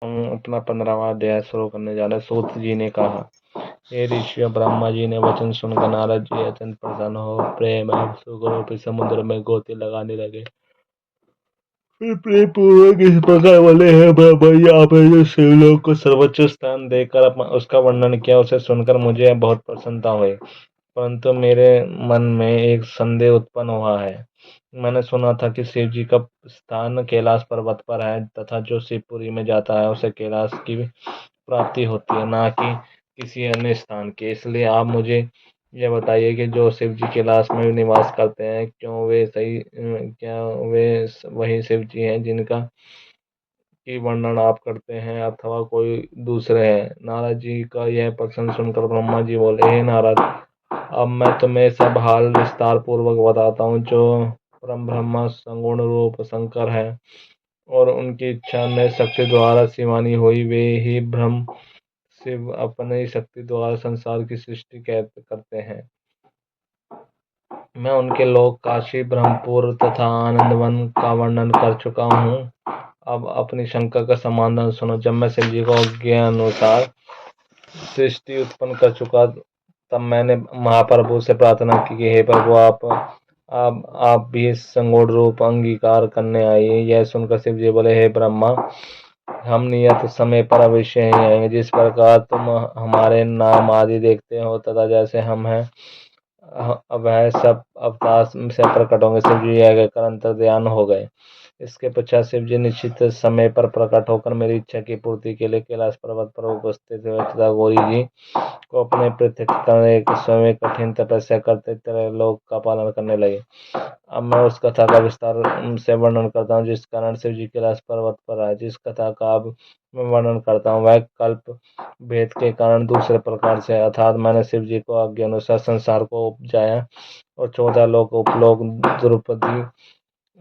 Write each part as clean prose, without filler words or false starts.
हम अपना 15वां अध्याय शुरू करने जा रहे हैं। सूत जी ने कहा, हे ऋषियों, ब्रह्मा जी ने वचन सुनकर नारद जी अत्यंत प्रसन्न हो प्रेम एवं सुख रूपी समुद्र में गोते लगाने लगे। फिर प्रेम पूर्वक इस प्रकार बोले, हैं ब्रह्मा जी, आपने जो शिवलोक को सर्वोच्च स्थान देकर उसका वर्णन किया, उसे सुनकर मुझे बहुत प्रसन्नता हुई। परंतु मेरे मन में एक संदेह उत्पन्न हुआ है। मैंने सुना था कि शिव जी का स्थान कैलाश पर्वत पर है तथा जो शिवपुरी में जाता है उसे कैलाश की प्राप्ति होती है, ना कि किसी अन्य स्थान की। इसलिए आप मुझे यह बताइए कि जो शिव जी कैलाश में निवास करते हैं, क्या वे वही शिव जी हैं जिनका की वर्णन आप करते हैं, अथवा कोई दूसरे हैं? नारद जी का यह प्रश्न सुनकर ब्रह्मा जी बोले, हे नारद, अब मैं तुम्हें सब हाल विस्तार पूर्वक बताता हूँ। जो परम ब्रह्म सगुण रूप शंकर है और उनकी इच्छा में शक्ति द्वारा शिवानी हुई, वे ही ब्रह्म शिव अपनी शक्ति द्वारा संसार की सृष्टि करते हैं। मैं उनके लोक काशी, ब्रह्मपुर तथा आनंदवन का वर्णन कर चुका हूँ। अब अपनी शंका का समाधान सुनो। जब मैं शिव जी को ज्ञान अनुसार सृष्टि उत्पन्न कर चुका, तब मैंने महाप्रभु से प्रार्थना की कि हे प्रभु, आप भी इस संगूढ़ रूप अंगीकार करने आइए। यह सुनकर शिव जी बोले, हे ब्रह्मा, हम नियत समय पर अवश्य ही आएंगे। जिस प्रकार तुम हमारे नाम आदि देखते हो तथा जैसे हम हैं, वह सब अवतार से प्रकट होंगे। शिव जी यह कहकर अंतर्ध्यान हो गए। इसके पश्चात शिव जी निश्चित समय पर प्रकट होकर मेरी इच्छा की पूर्ति के लिए कैलाश पर्वत पर उपस्थित हुए तथा गौरी जी को अपने पृथक करने के स्वयं कठिन तपस्या करते त्रैलोक का पालन करने लगे। अब मैं उस कथा का विस्तार से वर्णन करता हूँ जिस कारण शिव जी कैलाश पर्वत पर आए। जिस कथा का अब मैं वर्णन करता हूँ वह कल्प भेद के कारण दूसरे प्रकार से, अर्थात मैंने शिव जी को आज्ञा अनुसार संसार को उपजाया और 14 लोक उपलोक द्रौपदी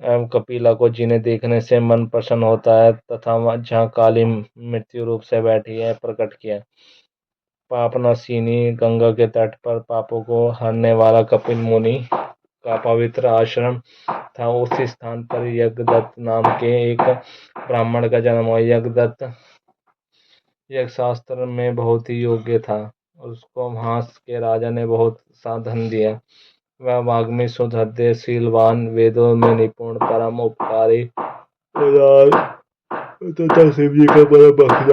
एवं कपिला को जिन्हें देखने से मन प्रसन्न होता है तथा जहाँ काली मृत्यु रूप से बैठी है, प्रकट किया। पापनाशिनी गंगा के तट पर पापों को हरने वाला कपिल मुनि का पवित्र आश्रम था। उसी स्थान पर यज्ञदत्त नाम के एक ब्राह्मण का जन्म हुआ। यज्ञदत्त यज्ञ शास्त्र में बहुत ही योग्य था। उसको वहां के राजा ने बहुत सा धन दिया। वह वाग्मी, सुहृदय, शीलवान, वेदों में निपुण, परम उपकारी तथा शिव जी का बड़ा भक्त,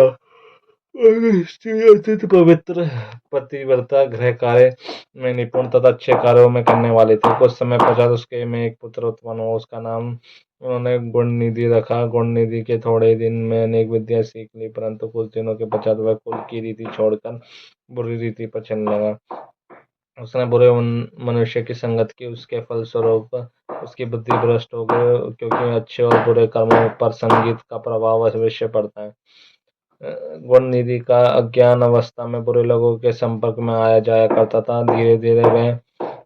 अत्यंत पवित्र, पतिव्रता, गृह कार्य में निपुण तथा अच्छे कार्यों में करने वाले थे। कुछ समय पश्चात उसके में एक पुत्र उत्पन्न हुआ। उसका नाम उन्होंने गुणनिधि रखा। गुणनिधि के थोड़े दिन में अनेक विद्या सीख ली, परंतु कुछ दिनों के पश्चात वह कुल की रीति छोड़कर बुरी रीति पर चलने लगा। उसने बुरे मनुष्य की संगत की। उसके फलस्वरूप उसकी बुद्धि भ्रष्ट हो गई, क्योंकि अच्छे और बुरे कर्मों पर संगीत का प्रभाव अवश्य पड़ता है। गुण निधि का अज्ञान अवस्था में बुरे लोगों के संपर्क में आया जाया करता था। धीरे धीरे वह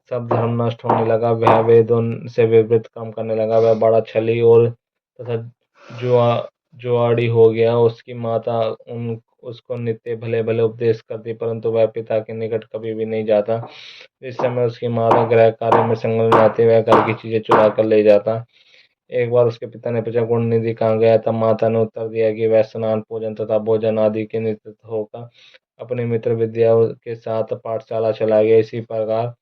सब धर्म नष्ट होने लगा। वह वेदों से विपरीत काम करने लगा। वह बड़ा छली और तथा जुआड़ी हो गया। उसकी माता उसको नित्य भले भले उपदेश करती, परंतु वह पिता के निकट कभी भी नहीं जाता। इस समय उसकी माता गृह कार्य में संलग्न रहती, वह घर की चीजें चुरा कर ले जाता। एक बार उसके पिता ने पूछा, गुण निधि कहाँ गया? तब माता ने उत्तर दिया कि वह स्नान, पूजन तथा भोजन आदि के निवृत्त होकर अपने मित्र विद्या के साथ पाठशाला चला गया। इसी प्रकार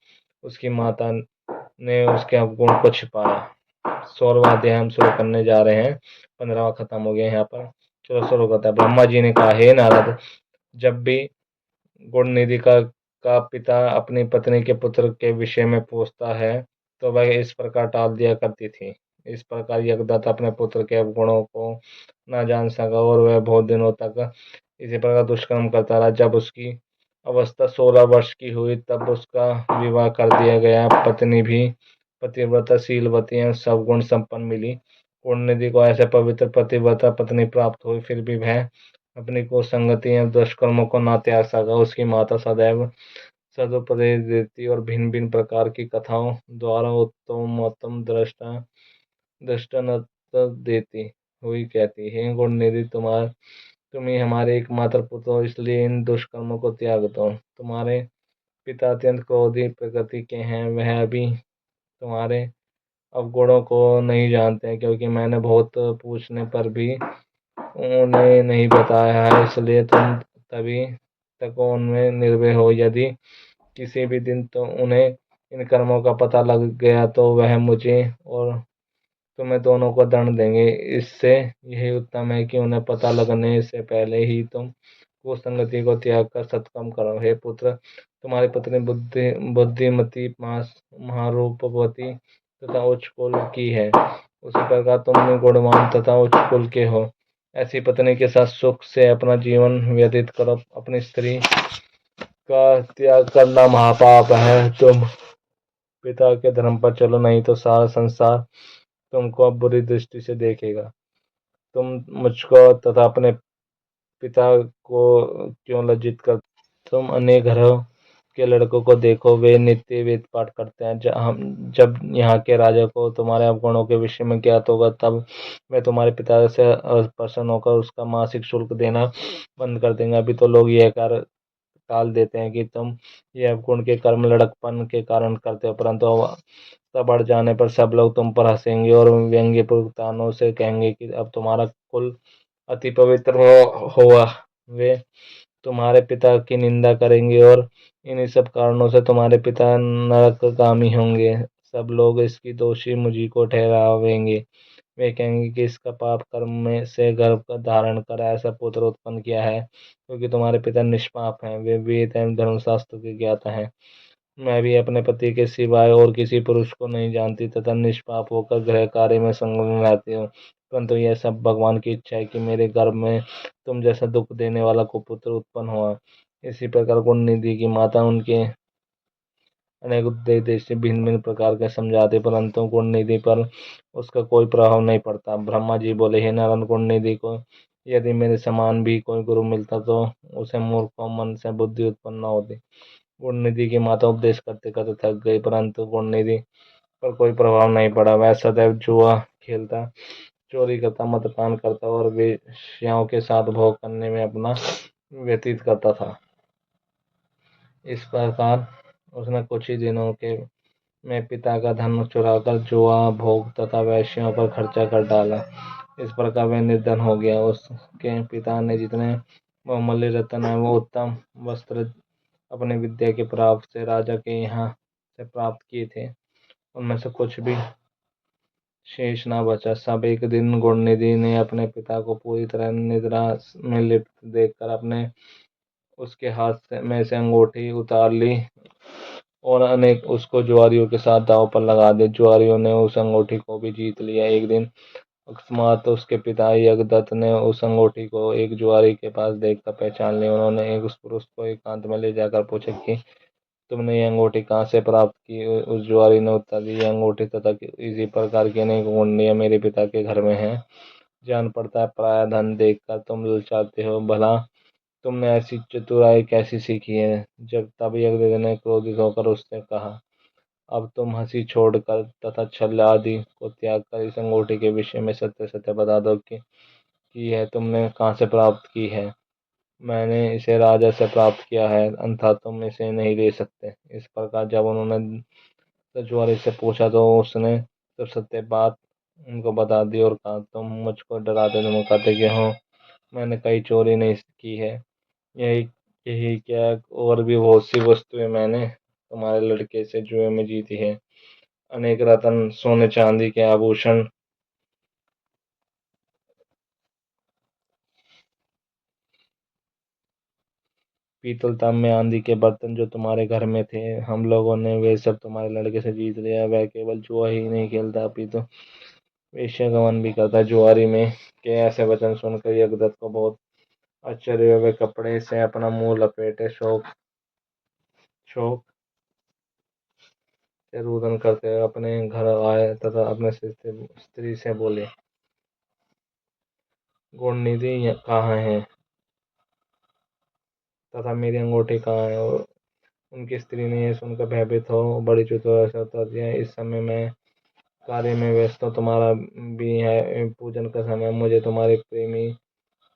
उसकी माता ने उसके अवगुण को छिपाया। 16वां अध्याय हम शुरू करने जा रहे हैं। 15वां खत्म हो गया यहाँ पर। चलो शुरू करते हैं। ब्रह्मा जी ने कहा, हे नारद, जब भी गुण निधि का पिता अपनी पत्नी के पुत्र के विषय में पूछता है तो वह इस प्रकार टाल दिया करती थी। इस प्रकार यज्ञदत्त अपने पुत्र के अवगुणों को न जान सका और वह बहुत दिनों तक इसी प्रकार दुष्कर्म करता रहा। जब उसकी अवस्था 16 वर्ष की हुई तब उसका विवाह कर दिया गया। पत्नी भी पतिव्रता, शीलवती एवं सवगुण संपन्न मिली। कुंडनिधि को ऐसे पवित्र पतिव्रता पत्नी प्राप्त हुई, फिर भी वह अपनी कुसंगति एवं दुष्कर्मों को न त्याग सका। उसकी माता सदैव सदुपदेश देती और भिन्न भिन्न प्रकार की कथाओं द्वारा उत्तमोत्तम दृष्टांत देती हुई कहती, हे गुणनिधि, तुम ही हमारे एकमात्र पुत्र हो, इसलिए इन दुष्कर्मों को त्याग दो। तुम्हारे पिता अत्यंत क्रोधी प्रकृति के हैं। वह अभी तुम्हारे अवगुणों को नहीं जानते हैं, क्योंकि मैंने बहुत पूछने पर भी उन्हें नहीं बताया है, इसलिए तुम तभी तक उनमें निर्भय हो। यदि किसी भी दिन तो उन्हें इन कर्मों का पता लग गया तो वह मुझे और तुम्हें दोनों को दंड देंगे। इससे यही उत्तम है कि उन्हें पता लगने से पहले ही तुम कुसंगति को त्याग कर सत्कर्म करो। हे पुत्र, तुम्हारी पत्नी बुद्धिमती, महारूपवती तथा उच्च कुल की है। उसी प्रकार तुम भी गुणवान तथा उच्च कुल के हो। ऐसी पत्नी के साथ सुख से अपना जीवन व्यतीत करो। अपनी स्त्री का त्याग करना महापाप है। तुम पिता के धर्म पर चलो, नहीं तो सारा संसार तुमको अब बुरी दृष्टि से देखेगा। तुम मुझको तथा अपने पिता को क्यों लज्जित कर? तुम अन्य घरों के लड़कों को देखो, वे नित्य वेद पाठ करते हैं। जब यहाँ के राजा को तुम्हारे अवगुणों के विषय में ज्ञात होगा, तब वे तुम्हारे पिता से प्रसन्न होकर उसका मासिक शुल्क देना बंद कर देंगे। अभी तो लोग यह कर टाल देते हैं कि तुम ये अवगुण के कर्म लड़कपन के कारण करते हो, परंतु अवस्था बढ़ जाने पर सब लोग तुम पर हंसेंगे और व्यंग्यपूर्ण तानों से कहेंगे कि अब तुम्हारा कुल अति पवित्र हुआ। वे तुम्हारे पिता की निंदा करेंगे और इन्हीं सब कारणों से तुम्हारे पिता नरकगामी होंगे। सब लोग इसकी दोषी मुझी को ठहरावेंगे। वे कहेंगे कि इसका पाप कर्म में से गर्भ का धारण कर ऐसा पुत्र उत्पन्न किया है, क्योंकि तुम्हारे पिता निष्पाप हैं। वे वेद एवं धर्मशास्त्र के ज्ञाता हैं। मैं भी अपने पति के सिवाय और किसी पुरुष को नहीं जानती तथा निष्पाप होकर गृह कार्य में संलग्न रहती हूँ। परंतु यह सब भगवान की इच्छा है कि मेरे गर्भ में तुम जैसा दुख देने वाला कुपुत्र उत्पन्न हुआ। इसी प्रकार कुंडनिधि की माता उनके अनेक देश से भिन्न भिन्न प्रकार के समझाते, परंतु कुंडनिधि पर उसका कोई प्रभाव नहीं पड़ता। ब्रह्मा जी बोले, हे नारायण, कुंडनिधि को यदि मेरे समान भी कोई गुरु मिलता तो उसे मूर्ख मन से बुद्धि उत्पन्न न होती। कुंडनिधि की माता उपदेश करते करते थक गई, परंतु कुंडनिधि पर कोई प्रभाव नहीं पड़ा। वह सदैव जुआ खेलता, चोरी करता, मद्यपान करता और वेश्याओं के साथ भोग करने में अपना व्यतीत करता था। इस प्रकार उसने कुछ ही दिनों के में पिता का धन चुराकर जुआ, भोग तथा वेश्याओं पर खर्चा कर डाला। इस प्रकार वह निर्धन हो गया। उसके पिता ने जितने बहुमूल्य रत्न है वो उत्तम वस्त्र अपने विद्या के प्रभाव से राजा के यहाँ से प्राप्त किए थे, उनमें से कुछ भी शेष न बचा। सब एक दिन गुणनिधि ने अपने पिता को पूरी तरह निद्रा में लिप्त देखकर अपने उसके हाथ में से अंगूठी उतार ली और अनेक उसको जुआरियों के साथ दांव पर लगा दे। जुआरियों ने उस अंगूठी को भी जीत लिया। एक दिन अकस्मात उसके पिता यज्ञदत्त ने उस अंगूठी को एक जुआरी के पास देखकर पहचान लिया। उन्होंने एक उस पुरुष को एकांत में ले जाकर पूछा कि तुमने ये अंगूठी कहाँ से प्राप्त की? उस जुआरी ने उत्तर दिया, यह अंगूठी तथा इसी प्रकार की अनेक कुंडियाँ मेरे पिता के घर में हैं। जान पड़ता है पराया धन देखकर तुम ललचाते हो। भला तुमने ऐसी चतुराई कैसी सीखी है? जब तब यज्ञदत्त ने क्रोधित होकर उससे कहा, अब तुम हंसी छोड़कर तथा छल आदि को त्याग कर इस अंगूठी के विषय में सत्य सत्य बता दो कि यह तुमने कहाँ से प्राप्त की है। मैंने इसे राजा से प्राप्त किया है, अन्यथा तुम इसे नहीं ले सकते। इस प्रकार जब उन्होंने रजवाड़ी से पूछा तो उसने सब सत्य बात उनको बता दी और कहा, तुम मुझको डराते धमकाते क्यों हो? मैंने कहीं चोरी नहीं की है। यही यही क्या, और भी बहुत सी वस्तुएं मैंने तुम्हारे लड़के से जुए में जीती है। अनेक रत्न, सोने चांदी के आभूषण, पीतल तांबे आदि के बर्तन जो तुम्हारे घर में थे, हम लोगों ने वे सब तुम्हारे लड़के से जीत लिया। वह केवल जुआ ही नहीं खेलता, अपितु वेश्यागमन भी करता। जुआरी में के ऐसे वचन सुनकर यज्ञदत्त को बहुत आश्चर्य हुआ। वे कपड़े से अपना मुंह लपेटे शोक शोक से रुदन करते हुए अपने घर आए तथा अपने स्त्री से बोले, गुणनिधि कहाँ है तथा मेरी अंगूठी कहाँ है? और उनकी स्त्री ने यह सुनकर भयभीत हो बड़ी चतुराई से उत्तर दिया, इस समय मैं कार्य में व्यस्त हूँ, तुम्हारा भी है पूजन का समय। मुझे तुम्हारे प्रेमी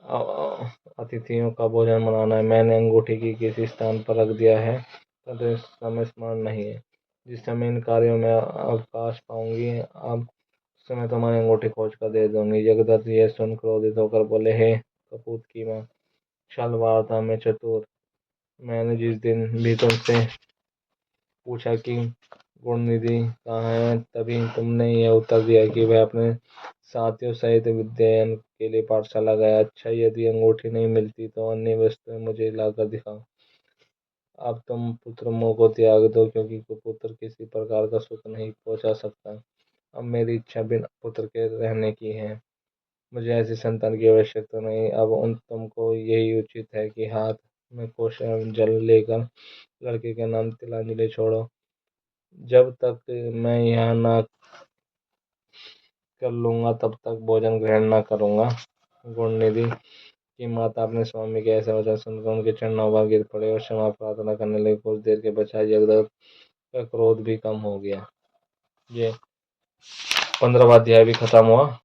अतिथियों का भोजन बनाना है। मैंने अंगूठी की किसी स्थान पर रख दिया है, परंतु इस समय स्मरण नहीं है। जिस समय इन कार्यों में अवकाश पाऊंगी, अब समय तुम्हारी अंगूठी खोज कर दे दूंगी। जगदत्त यह सुन क्रोधित होकर बोले, हे कपूत की माँ, छलवारता में चतुर, मैंने जिस दिन भी तुमसे पूछा कि गुणनिधि कहाँ है, तभी तुमने यह उत्तर दिया कि वह अपने साथियों सहित विद्यायन के लिए पाठशाला गया। अच्छा, यदि अंगूठी नहीं मिलती तो अन्य वस्तुएं मुझे लाकर दिखाओ। अब तुम पुत्र मोह को त्याग दो, क्योंकि पुत्र किसी प्रकार का सुख नहीं पहुंचा सकता। अब मेरी इच्छा बिना पुत्र के रहने की है। मुझे ऐसी संतान की आवश्यकता नहीं। अब उन तुमको यही उचित है कि हाथ में कुश जल लेकर लड़के के नाम तिलांजलि छोड़ो। जब तक मैं यहाँ ना कर लूँगा तब तक भोजन ग्रहण न करूँगा। गुणनिधि की माता अपने स्वामी के ऐसे वचन सुनकर उनके चरणों पर गिर पड़े और क्षमा प्रार्थना करने लगे। कुछ देर के पश्चात जगदत्त का क्रोध भी कम हो गया। ये 15वां अध्याय भी खत्म हुआ।